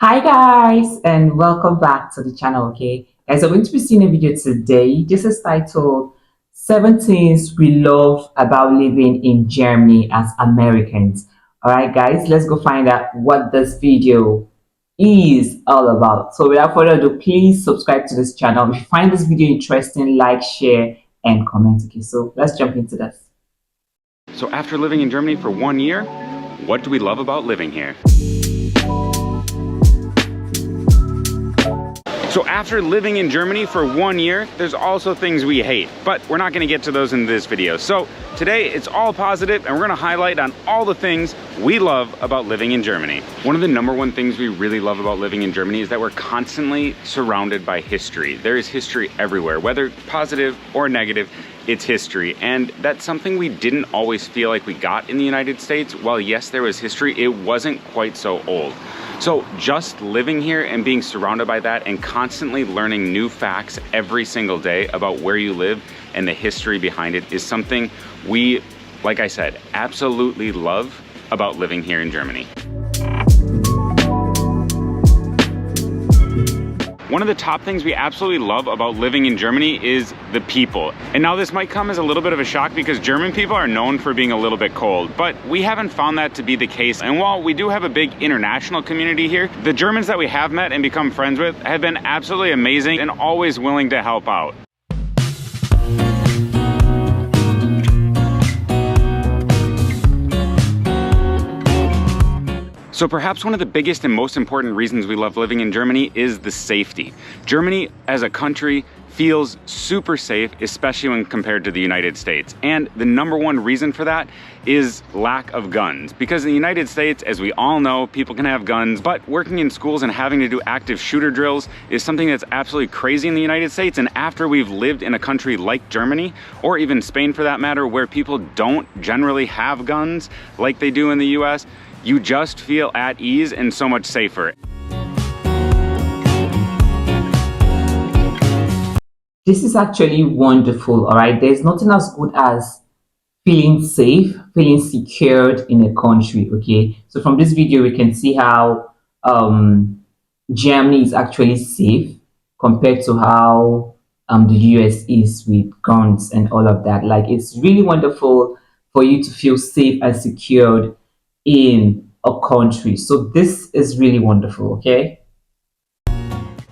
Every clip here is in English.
Hi guys, and welcome back to the channel. Okay guys, I'm going to be seeing a video today. This is titled 7 things we love about living in Germany as Americans. All right guys, let's go find out what this video is all about. So without further ado, please subscribe to this channel. If you find this video interesting, like, share and comment. Okay, so let's jump into this. So after living in Germany for 1 year, what do we love about living here? So after living in Germany for 1 year, there's also things we hate, but we're not gonna get to those in this video. So today it's all positive and we're gonna highlight on all the things we love about living in Germany. One of the #1 things we really love about living in Germany is that we're constantly surrounded by history. There is history everywhere, whether positive or negative, it's history. And that's something we didn't always feel like we got in the United States. While yes, there was history, it wasn't quite so old. So just living here and being surrounded by that and constantly learning new facts every single day about where you live and the history behind it is something we, like I said, absolutely love about living here in Germany. One of the top things we absolutely love about living in Germany is the people. And now this might come as a little bit of a shock because German people are known for being a little bit cold, but we haven't found that to be the case. And while we do have a big international community here, the Germans that we have met and become friends with have been absolutely amazing and always willing to help out. So perhaps one of the biggest and most important reasons we love living in Germany is the safety. Germany as a country feels super safe, especially when compared to the United States. And the #1 reason for that is lack of guns. Because in the United States, as we all know, people can have guns, but working in schools and having to do active shooter drills is something that's absolutely crazy in the United States. And after we've lived in a country like Germany, or even Spain for that matter, where people don't generally have guns like they do in the US, you just feel at ease and so much safer. This is actually wonderful. All right, there's nothing as good as feeling safe, feeling secured in a country. Okay, so from this video we can see how Germany is actually safe compared to how the US is with guns and all of that. Like, it's really wonderful for you to feel safe and secured in a country. So this is really wonderful. Okay.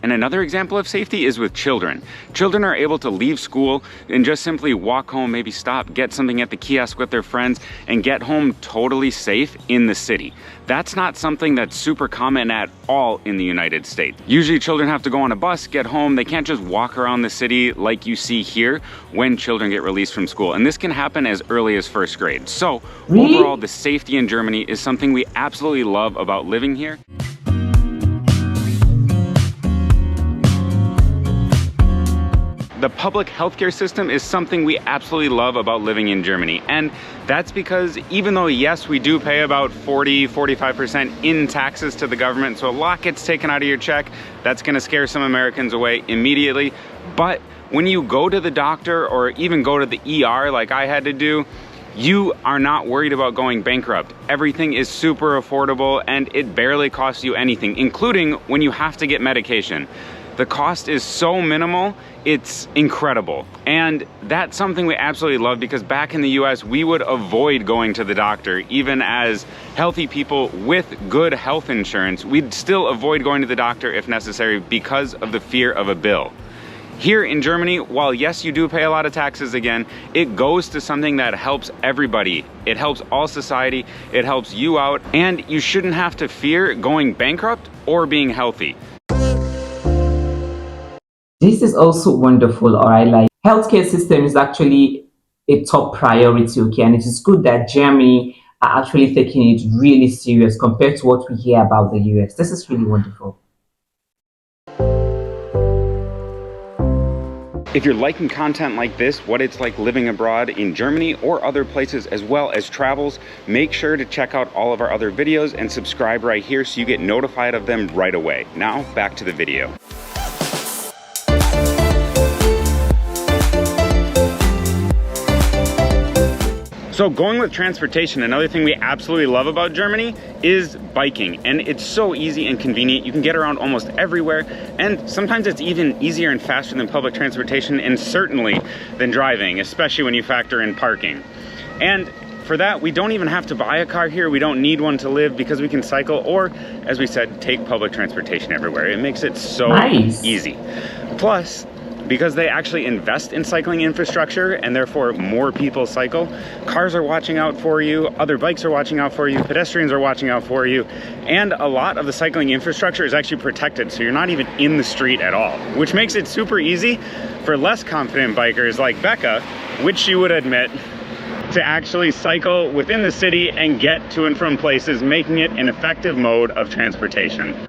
And another example of safety is with children. Children are able to leave school and just simply walk home, maybe stop, get something at the kiosk with their friends, and get home totally safe in the city. That's not something that's super common at all in the United States. Usually children have to go on a bus, get home. They can't just walk around the city like you see here when children get released from school. And this can happen as early as 1st grade. So overall, the safety in Germany is something we absolutely love about living here. The public healthcare system is something we absolutely love about living in Germany. And that's because even though, yes, we do pay about 40–45% in taxes to the government, so a lot gets taken out of your check, that's gonna scare some Americans away immediately. But when you go to the doctor or even go to the ER like I had to do, you are not worried about going bankrupt. Everything is super affordable and it barely costs you anything, including when you have to get medication. The cost is so minimal, it's incredible. And that's something we absolutely love because back in the US, we would avoid going to the doctor. Even as healthy people with good health insurance, we'd still avoid going to the doctor if necessary because of the fear of a bill. Here in Germany, while yes, you do pay a lot of taxes again, it goes to something that helps everybody. It helps all society, it helps you out, and you shouldn't have to fear going bankrupt or being healthy. This is also wonderful. All right, like, healthcare system is actually a top priority. Okay, and it is good that Germany are actually taking it really serious compared to what we hear about the US. This is really wonderful. If you're liking content like this, what it's like living abroad in Germany or other places as well as travels, make sure to check out all of our other videos and subscribe right here so you get notified of them right away. Now back to the video. So going with transportation, another thing we absolutely love about Germany is biking. And it's so easy and convenient. You can get around almost everywhere. And sometimes it's even easier and faster than public transportation, and certainly than driving, especially when you factor in parking. And for that, we don't even have to buy a car here. We don't need one to live because we can cycle or, as we said, take public transportation everywhere. It makes it so nice. Easy. Plus, because they actually invest in cycling infrastructure and therefore more people cycle, cars are watching out for you, other bikes are watching out for you, pedestrians are watching out for you, and a lot of the cycling infrastructure is actually protected, so you're not even in the street at all, which makes it super easy for less confident bikers like Becca, which she would admit, to actually cycle within the city and get to and from places, making it an effective mode of transportation.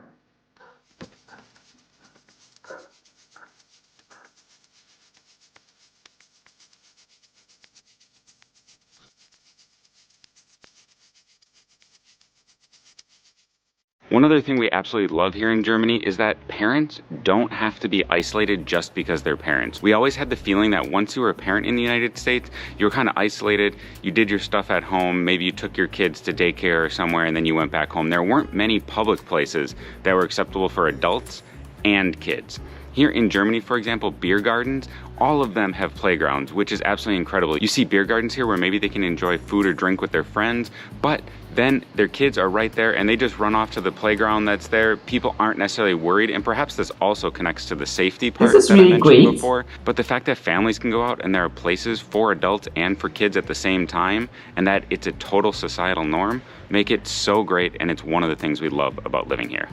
One other thing we absolutely love here in Germany is that parents don't have to be isolated just because they're parents. We always had the feeling that once you were a parent in the United States, you were kind of isolated, you did your stuff at home, maybe you took your kids to daycare or somewhere and then you went back home. There weren't many public places that were acceptable for adults and kids. Here in Germany, for example, beer gardens, all of them have playgrounds, which is absolutely incredible. You see beer gardens here where maybe they can enjoy food or drink with their friends, but then their kids are right there and they just run off to the playground that's there. People aren't necessarily worried, and perhaps this also connects to the safety part that I mentioned before. But the fact that families can go out and there are places for adults and for kids at the same time, and that it's a total societal norm, make it so great, and it's one of the things we love about living here.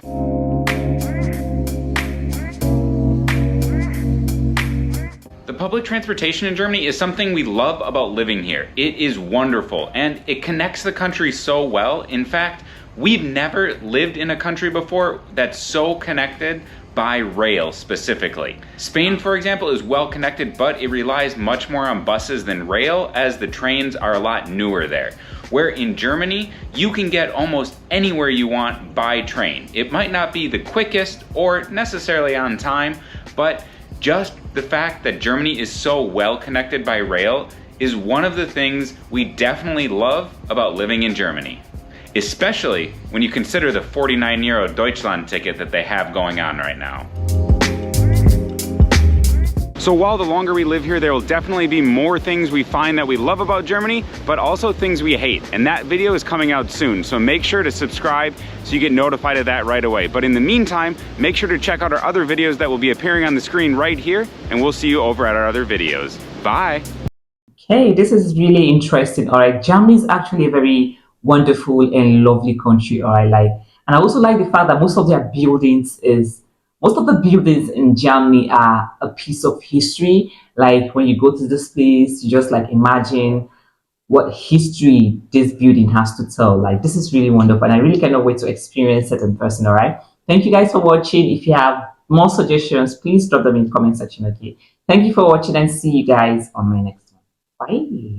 Public transportation in Germany is something we love about living here. It is wonderful and it connects the country so well. In fact, we've never lived in a country before that's so connected by rail specifically. Spain, for example, is well connected, but it relies much more on buses than rail, as the trains are a lot newer there. Where in Germany, you can get almost anywhere you want by train. It might not be the quickest or necessarily on time, but just the fact that Germany is so well connected by rail is one of the things we definitely love about living in Germany, especially when you consider the 49 euro Deutschland ticket that they have going on right now. So while the longer we live here, there will definitely be more things we find that we love about Germany, but also things we hate. And that video is coming out soon, so make sure to subscribe so you get notified of that right away. But in the meantime, make sure to check out our other videos that will be appearing on the screen right here, and we'll see you over at our other videos. Bye. Okay, this is really interesting. All right, Germany is actually a very wonderful and lovely country. All right, and I also like the fact that most of the buildings in Germany are a piece of history. Like when you go to this place, you just imagine what history this building has to tell. Like, this is really wonderful, and I really cannot wait to experience it in person. All right, thank you guys for watching. If you have more suggestions, please drop them in the comment section. Okay, thank you for watching, and see you guys on my next one. Bye.